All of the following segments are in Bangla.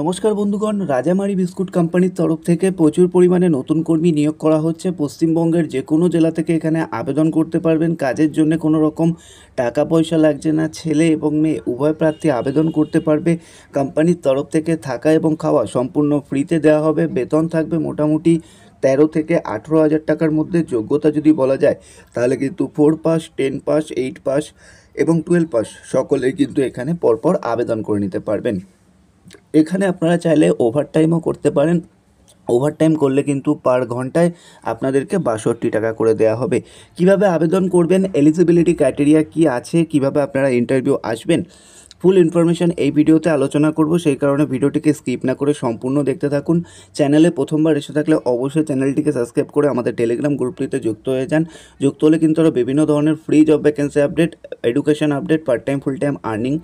নমস্কার বন্ধুগণ, রাজামারি বিস্কুট কোম্পানির তরফ থেকে প্রচুর পরিমাণে নতুন কর্মী নিয়োগ করা হচ্ছে। পশ্চিমবঙ্গের যে কোনো জেলা থেকে এখানে আবেদন করতে পারবেন। কাজের জন্য কোনো রকম টাকা পয়সা লাগছে না। ছেলে এবং মেয়ে উভয় প্রার্থী আবেদন করতে পারবে। কোম্পানির তরফ থেকে থাকা এবং খাওয়া সম্পূর্ণ ফ্রিতে দেওয়া হবে। বেতন থাকবে মোটামুটি 13 থেকে 18,000 টাকার মধ্যে। যোগ্যতা যদি বলা যায় তাহলে কিন্তু 4 পাস, 10 পাস, 8 পাস এবং 12 পাস সকলেই কিন্তু এখানে পরপর আবেদন করে নিতে পারবেন। এখানে আপনারা চাইলে ওভারটাইমও করতে পারেন। ওভারটাইম করলে কিন্তু পার ঘন্টায় আপনাদেরকে 62 টাকা করে দেওয়া হবে। কিভাবে আবেদন করবেন, এলিজিবিলিটি ক্রাইটেরিয়া কি আছে, কিভাবে আপনারা ইন্টারভিউ আসবেন, ফুল ইনফরমেশান এই ভিডিওতে আলোচনা করব। সেই কারণে ভিডিওটিকে স্কিপ না করে সম্পূর্ণ দেখতে থাকুন। চ্যানেলে প্রথমবার এসে থাকলে অবশ্যই চ্যানেলটিকে সাবস্ক্রাইব করে আমাদের টেলিগ্রাম গ্রুপটিতে যুক্ত হয়ে যান। যুক্ত হলে কিন্তু আরও বিভিন্ন ধরনের free job vacancy update, education update, part time full time earning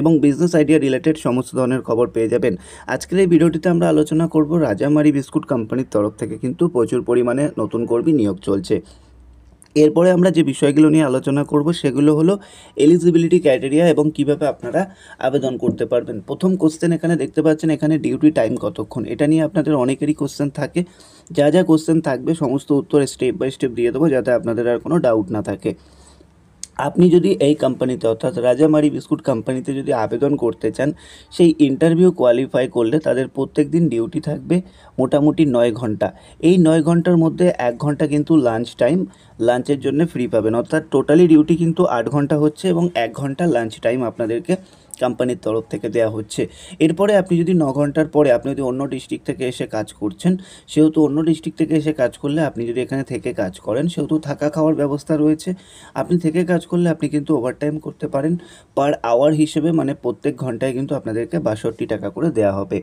এবং বিজনেস আইডিয়া রিলেটেড সমস্ত ধরনের খবর পেয়ে যাবেন। আজকের এই ভিডিওটিতে আমরা আলোচনা করব রাজামারি বিস্কুট কোম্পানির তরফ থেকে কিন্তু প্রচুর পরিমাণে নতুন কর্মী নিয়োগ চলছে। এরপরে আমরা যে বিষয়গুলো নিয়ে আলোচনা করব সেগুলো হলো এলিজিবিলিটি ক্রাইটেরিয়া এবং কিভাবে আপনারা আবেদন করতে পারবেন। প্রথম কোশ্চেন এখানে দেখতে পাচ্ছেন, এখানে ডিউটি টাইম কতক্ষণ, এটা নিয়ে আপনাদের অনেকেরই কোশ্চেন থাকে। যা যা কোশ্চেন থাকবে সমস্ত উত্তর স্টেপ বাই স্টেপ দিয়ে দেবো, যাতে আপনাদের আর কোনো ডাউট না থাকে। আপনি যদি এই কোম্পানিতে অর্থাৎ রাজামারি বিস্কুট কোম্পানিতে যদি আবেদন করতে চান, সেই ইন্টারভিউ কোয়ালিফাই করলে তাদের প্রত্যেক দিন ডিউটি থাকবে মোটামুটি 9 ঘন্টা। এই 9 ঘন্টার মধ্যে 1 ঘন্টা কিন্তু লাঞ্চ টাইম, লাঞ্চের জন্য ফ্রি পাবেন। অর্থাৎ টোটালি ডিউটি কিন্তু 8 ঘন্টা হচ্ছে এবং 1 ঘন্টা লাঞ্চ টাইম আপনাদেরকে কোম্পানির তরফ থেকে দেওয়া হচ্ছে। এরপরে আপনি যদি 9 ঘন্টার পরে আপনি যদি অন্য ডিস্ট্রিক্ট থেকে এসে কাজ করছেন, সেহেতু অন্য ডিস্ট্রিক্ট থেকে এসে কাজ করলে আপনি যদি এখানে থেকে কাজ করেন, সেহেতু থাকা খাওয়ার ব্যবস্থা রয়েছে। আপনি থেকে কাজ করলে আপনি কিন্তু ওভারটাইম করতে পারেন পার আওয়ার হিসেবে, মানে প্রত্যেক ঘন্টায় কিন্তু আপনাদেরকে 62 টাকা করে দেওয়া হবে।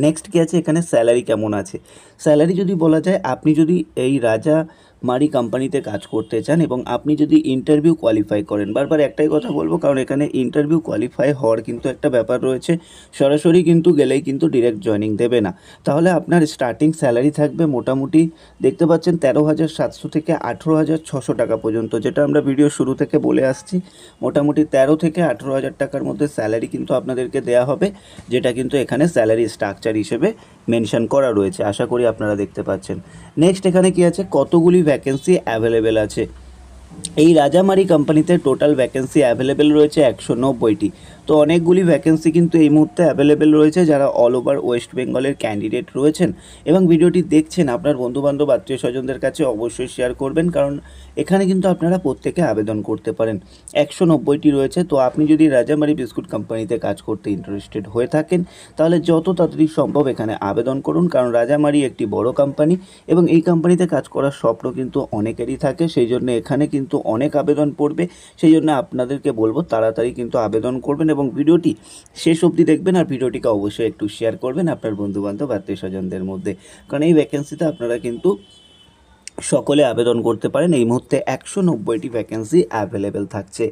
নেক্সট কী আছে, এখানে স্যালারি কেমন আছে। স্যালারি যদি বলা যায়, আপনি যদি এই রাজামারি কোম্পানিতে কাজ করতে চান এবং আপনি যদি ইন্টারভিউ কোয়ালিফাই করেন, বারবার একটাই কথা বলবো, কারণ এখানে ইন্টারভিউ কোয়ালিফাই হওয়ার কিন্তু একটা ব্যাপার রয়েছে। সরাসরি কিন্তু গেলেই কিন্তু ডিরেক্ট জয়নিং দেবে না। তাহলে আপনার স্টার্টিং স্যালারি থাকবে মোটামুটি দেখতে পাচ্ছেন 13,700 থেকে 18,600 টাকা পর্যন্ত, যেটা আমরা ভিডিও শুরু থেকে বলে আসছি। মোটামুটি 13 থেকে 18,000 টাকার মধ্যে স্যালারি কিন্তু আপনাদেরকে দেওয়া হবে, যেটা কিন্তু এখানে স্যালারি স্ট্রাকচার হিসেবে মেনশন করা রয়েছে। আশা করি আপনারা দেখতে পাচ্ছেন। নেক্সট এখানে কি আছে, কতগুলি ভ্যাকেন্সি অ্যাভেলেবেল আছে। এই রাজামারি কোম্পানিতে টোটাল ভ্যাকেন্সি অ্যাভেলেবেল রয়েছে 190টি। তো অনেকগুলি ভ্যাকেন্সি কিন্তু এই মুহূর্তে অ্যাভেলেবেল রয়েছে। যারা অল ওভার ওয়েস্ট বেঙ্গলের ক্যান্ডিডেট রয়েছেন এবং ভিডিওটি দেখছেন, আপনার বন্ধুবান্ধব আত্মীয় স্বজনদের কাছে অবশ্যই শেয়ার করবেন, কারণ এখানে কিন্তু আপনারা প্রত্যেকে আবেদন করতে পারেন। 190টি রয়েছে। তো আপনি যদি রাজামারি বিস্কুট কোম্পানিতে কাজ করতে ইন্টারেস্টেড হয়ে থাকেন, তাহলে যত তাড়াতাড়ি সম্ভব এখানে আবেদন করুন, কারণ রাজামারি একটি বড় কোম্পানি এবং এই কোম্পানিতে কাজ করার স্বপ্ন কিন্তু অনেকেরই থাকে। সেই জন্য এখানে কিন্তু অনেক আবেদন পড়বে। সেই জন্য আপনাদেরকে বলবো তাড়াতাড়ি কিন্তু আবেদন করবেন এবং ভিডিওটি শেষ অবধি দেখবেন, আর ভিডিওটিকে অবশ্যই একটু শেয়ার করবেন আপনার বন্ধুবান্ধব আত্মীয় স্বজনদের মধ্যে, কারণ এই ভ্যাকেন্সিতে আপনারা কিন্তু সকলে আবেদন করতে পারেন। এই মুহূর্তে 190টি ভ্যাকেন্সি অ্যাভেলেবেল থাকছে।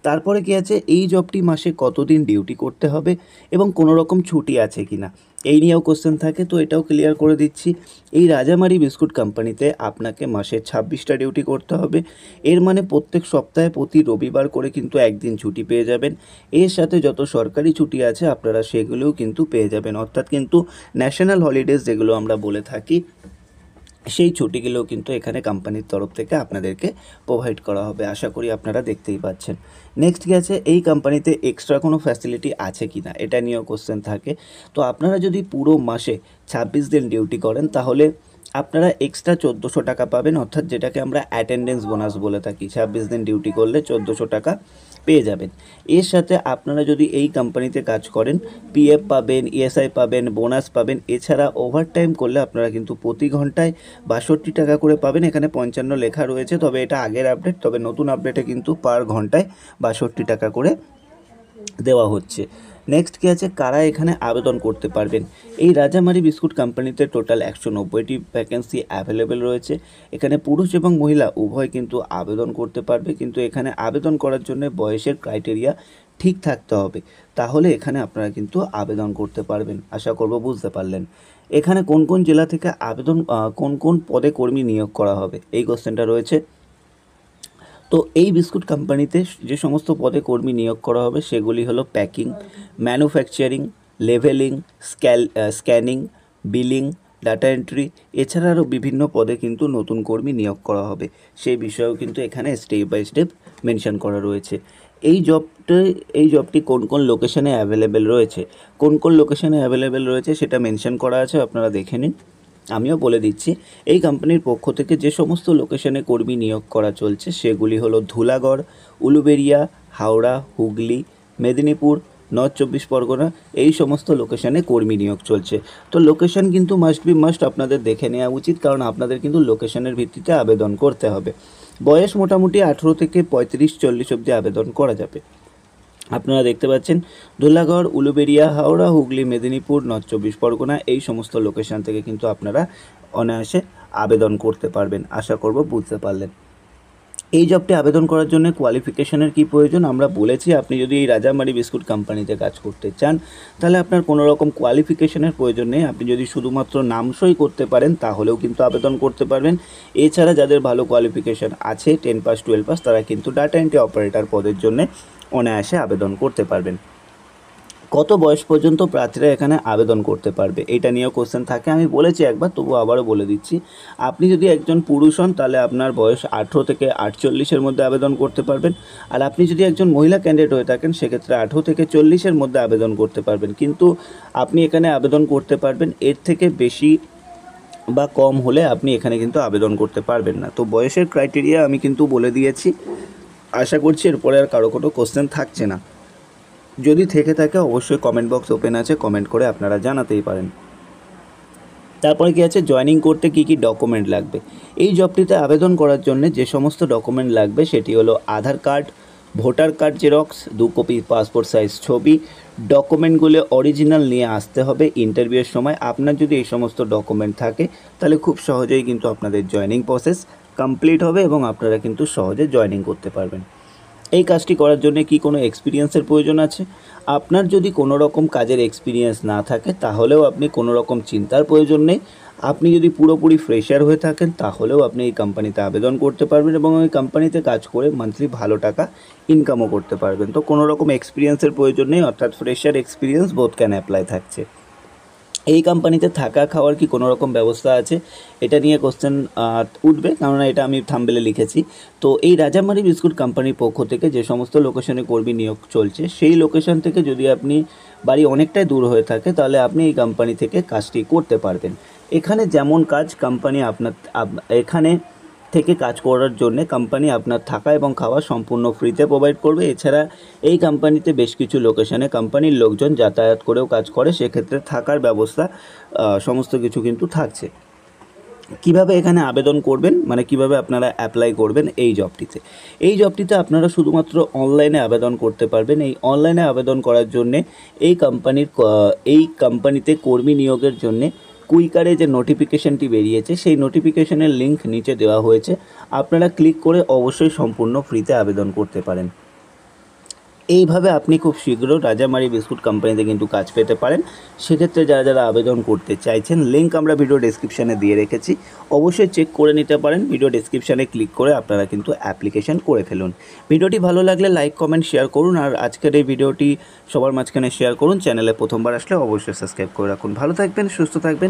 তারপরে কি আছে, এই জবটি মাসে কতদিন ডিউটি করতে হবে এবং কোনো রকম ছুটি আছে কি না, এই নিয়েও কোশ্চেন থাকে। তো এটাও ক্লিয়ার করে দিচ্ছি। এই রাজামারি বিস্কুট কোম্পানিতে আপনাকে মাসে 26টা ডিউটি করতে হবে। এর মানে প্রত্যেক সপ্তাহে প্রতি রবিবার করে কিন্তু একদিন ছুটি পেয়ে যাবেন। এর সাথে যত সরকারি ছুটি আছে আপনারা সেগুলোও কিন্তু পেয়ে যাবেন। অর্থাৎ কিন্তু ন্যাশনাল হলিডেজ যেগুলো আমরা বলে থাকি, সেই ছুটিগুলোও কিন্তু এখানে কোম্পানির তরফ থেকে আপনাদেরকে প্রোভাইড করা হবে। আশা করি আপনারা দেখতেই পাচ্ছেন। নেক্সট কি আছে, এই কোম্পানিতে এক্সট্রা কোনো ফ্যাসিলিটি আছে কি না, এটা নিয়েও কোশ্চেন থাকে। তো আপনারা যদি পুরো মাসে 26 দিন ডিউটি করেন, তাহলে আপনারা এক্সট্রা 1400 টাকা পাবেন, অর্থাৎ যেটাকে আমরা অ্যাটেন্ডেন্স বোনাস বলে থাকি। 26 দিন ডিউটি করলে 1400 টাকা পেয়ে যাবেন। এর সাথে আপনারা যদি এই কোম্পানিতে কাজ করেন, পিএফ পাবেন, ইএসআই পাবেন, বোনাস পাবেন। এছাড়া ওভারটাইম করলে আপনারা কিন্তু প্রতি ঘন্টায় 62 টাকা করে পাবেন। এখানে 55 লেখা রয়েছে, তবে এটা আগের আপডেট, তবে নতুন আপডেটে কিন্তু পার ঘন্টায় 62 টাকা করে দেওয়া হচ্ছে। নেক্সট কী আছে, কারা এখানে আবেদন করতে পারবেন। এই রাজামারি বিস্কুট কোম্পানিতে টোটাল 190টি ভ্যাকেন্সি অ্যাভেলেবেল রয়েছে। এখানে পুরুষ এবং মহিলা উভয় কিন্তু আবেদন করতে পারবে, কিন্তু এখানে আবেদন করার জন্য বয়সের ক্রাইটেরিয়া ঠিক থাকতে হবে, তাহলে এখানে আপনারা কিন্তু আবেদন করতে পারবেন। আশা করব বুঝতে পারলেন। এখানে কোন কোন জেলা থেকে আবেদন, কোন কোন পদে কর্মী নিয়োগ করা হবে, এই কোশ্চেনটা রয়েছে। তো এই বিস্কুট কোম্পানিতে যে সমস্ত পদে কর্মী নিয়োগ করা হবে সেগুলি হলো packing, manufacturing, leveling, scanning, billing, data entry, এছাড়া আরও বিভিন্ন পদে কিন্তু নতুন কর্মী নিয়োগ করা হবে। সেই বিষয়েও কিন্তু এখানে স্টেপ বাই স্টেপ মেনশন করা রয়েছে। এই জবটি কোন কোন লোকেশনে অ্যাভেলেবেল রয়েছে, সেটা মেনশন করা আছে, আপনারা দেখে নিন। আমিও বলে দিচ্ছি, এই কোম্পানির পক্ষ থেকে যে সমস্ত লোকেশনে কর্মী নিয়োগ করা চলছে সেগুলি হলো ধুলাগড়, উলুবেড়িয়া, হাওড়া, হুগলি, মেদিনীপুর, নর্থ 24 পরগনা, এই সমস্ত লোকেশনে কর্মী নিয়োগ চলছে। তো লোকেশন কিন্তু মাস্ট আপনাদের দেখে নেওয়া উচিত, কারণ আপনাদের কিন্তু লোকেশনের ভিত্তিতে আবেদন করতে হবে। বয়স মোটামুটি 18 থেকে 35-40 অবধি আবেদন করা যাবে। আপনারা দেখতে পাচ্ছেন ধুলাগড়, উলুবেড়িয়া, হাওড়া, হুগলি, মেদিনীপুর, নর্থ 24 পরগনা, এই সমস্ত লোকেশন থেকে কিন্তু আপনারা অনায়াসে আবেদন করতে পারবেন। আশা করব বুঝতে পারলেন। এই জবটি আবেদন করার জন্য কোয়ালিফিকেশনের কী প্রয়োজন আমরা বলেছি। আপনি যদি এই রাজামারি বিস্কুট কোম্পানিতে কাজ করতে চান তাহলে আপনার কোনো রকম কোয়ালিফিকেশনের প্রয়োজন নেই। আপনি যদি শুধুমাত্র নামসই করতে পারেন তাহলেও কিন্তু আবেদন করতে পারবেন। এছাড়া যাদের ভালো কোয়ালিফিকেশন আছে, 10 পাস 12 পাস, তারা কিন্তু ডাটা এন্ট্রি অপারেটর পদের জন্য অনায়াসে আবেদন করতে পারবেন। কত বয়স পর্যন্ত প্রার্থীরা এখানে আবেদন করতে পারবে, এটা নিয়েও কোশ্চেন থাকে। আমি বলেছি একবার, তবু আবারও বলে দিচ্ছি। আপনি যদি একজন পুরুষ হন তাহলে আপনার বয়স 18 থেকে 48-এর মধ্যে আবেদন করতে পারবেন। আর আপনি যদি একজন মহিলা ক্যান্ডিডেট হয়ে থাকেন সেক্ষেত্রে 18 থেকে 40-এর মধ্যে আবেদন করতে পারবেন। কিন্তু আপনি এখানে আবেদন করতে পারবেন, এর থেকে বেশি বা কম হলে আপনি এখানে কিন্তু আবেদন করতে পারবেন না। তো বয়সের ক্রাইটেরিয়া আমি কিন্তু বলে দিয়েছি। আশা করছি এরপরে আর কারো কোনো কোশ্চেন থাকছে না। যদি থেকে থাকে অবশ্যই কমেন্ট বক্স ওপেন আছে, কমেন্ট করে আপনারা জানাতেই পারেন। তারপরে কি আছে, জয়েনিং করতে কি কি ডকুমেন্ট লাগবে। এই জবটিতে আবেদন করার জন্য যে সমস্ত ডকুমেন্ট লাগবে সেটি হলো Aadhaar card, voter card xerox, 2 copy passport size ছবি। ডকুমেন্টগুলো অরিজিনাল নিয়ে আসতে হবে ইন্টারভিউয়ের সময়। আপনার যদি এই সমস্ত ডকুমেন্ট থাকে তাহলে খুব সহজেই কিন্তু আপনাদের জয়েনিং প্রসেস কমপ্লিট হবে এবং আপনারা কিন্তু সহজে জয়েনিং করতে পারবেন। এই কাজটি করার জন্য কি কোনো এক্সপিরিয়েন্সের প্রয়োজন আছে? আপনার যদি কোনো রকম কাজের এক্সপিরিয়েন্স না থাকে তাহলেও আপনি কোনো রকম চিন্তার প্রয়োজন নেই। আপনি যদি পুরোপুরি ফ্রেশার হয়ে থাকেন তাহলেও আপনি এই কোম্পানিতে আবেদন করতে পারবেন এবং ওই কোম্পানিতে কাজ করে মান্থলি ভালো টাকা ইনকামও করতে পারবেন। তো কোনো রকম এক্সপিরিয়েন্সের প্রয়োজন নেই, অর্থাৎ fresher experience both can apply থাকছে। এই কোম্পানিতে থাকা খাওয়ার কি কোনো রকম ব্যবস্থা আছে, এটা নিয়ে কোশ্চেন উঠবে, কারণ এটা আমি থাম্বনেলে লিখেছি। তো এই রাজামারি বিস্কুট কোম্পানির পক্ষ থেকে যে সমস্ত লোকেশনে কর্মী নিয়োগ চলছে সেই লোকেশন থেকে যদি আপনি বাড়ি অনেকটাই দূর হয়ে থাকে তাহলে আপনি এই কোম্পানি থেকে কাজটি করতে পারবেন। এখানে যেমন কাজ, কোম্পানি এখানে থেকে কাজ করার জন্য কোম্পানি আপনার থাকা এবং খাওয়া সম্পূর্ণ ফ্রিতে প্রোভাইড করবে। এছাড়া এই কোম্পানিতে বেশ কিছু লোকেশনে কোম্পানির লোকজন যাতায়াত করেও কাজ করে, সেক্ষেত্রে থাকার ব্যবস্থা সমস্ত কিছু কিন্তু থাকছে। কিভাবে এখানে আবেদন করবেন, মানে কিভাবে আপনারা অ্যাপ্লাই করবেন এই জবটিতে আপনারা শুধুমাত্র অনলাইনে আবেদন করতে পারবেন। এই অনলাইনে আবেদন করার জন্যে এই কোম্পানিতে কর্মী নিয়োগের জন্যে কুইকারে যে নোটিফিকেশনটি বেরিয়েছে সেই নোটিফিকেশনের লিঙ্ক নিচে দেওয়া হয়েছে, আপনারা ক্লিক করে অবশ্যই সম্পূর্ণ ফ্রিতে আবেদন করতে পারেন। এইভাবে আপনি খুব শীঘ্র রাজামারি বিস্কুট কোম্পানিতে কিন্তু কাজ পেতে পারেন। সেক্ষেত্রে যারা আবেদন করতে চাইছেন লিঙ্ক আমরা ভিডিও ডেসক্রিপশানে দিয়ে রেখেছি, অবশ্যই চেক করে নিতে পারেন। ভিডিও ডেসক্রিপশানে ক্লিক করে আপনারা কিন্তু অ্যাপ্লিকেশন করে ফেলুন। ভিডিওটি ভালো লাগলে লাইক কমেন্ট শেয়ার করুন, আর আজকের এই ভিডিওটি সবার মাঝখানে শেয়ার করুন। চ্যানেলে প্রথমবার আসলে অবশ্যই সাবস্ক্রাইব করে রাখুন। ভালো থাকবেন, সুস্থ থাকবেন।